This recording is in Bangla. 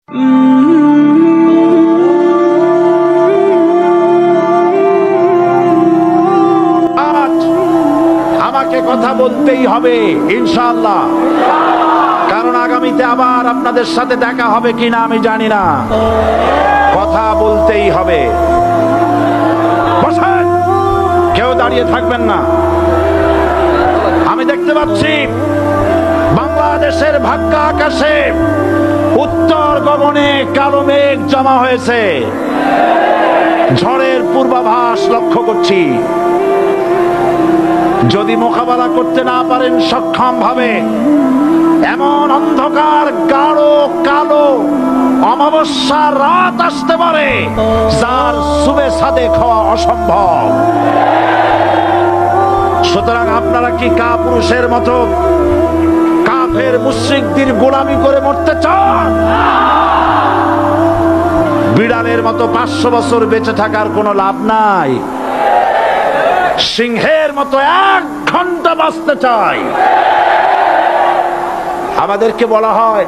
আজ আমাকে কথা বলতেই হবে ইনশাআল্লাহ, কারণ আগামীতে আবার আপনাদের সাথে দেখা হবে কিনা আমি জানি না। কথা বলতেই হবে। বসেন, কেউ দাঁড়িয়ে থাকবেন না। আমি দেখতে পাচ্ছি বাংলাদেশের ভাগ্য আকাশে উত্তর গগনে কালো মেঘ জমা হয়েছে। ঝড়ের পূর্বাভাস লক্ষ্য করছি। যদি মোকাবেলা করতে না পারেন সক্ষম ভাবে, এমন অন্ধকার গাঢ় কালো অমাবস্যার রাত আসতে পারে যার সুবে সাদেক হওয়া অসম্ভব। সুতরাং আপনারা কি কাপুরুষের মতো কাফের মুশরিকদের গোলামি করে মরতে চান? বিড়ালের মতো 500 বছর বেঁচে থাকার কোনো লাভ নাই। সিংহের মতো 1 ঘন্টা বাঁচতে চাই। আমাদেরকে বলা হয়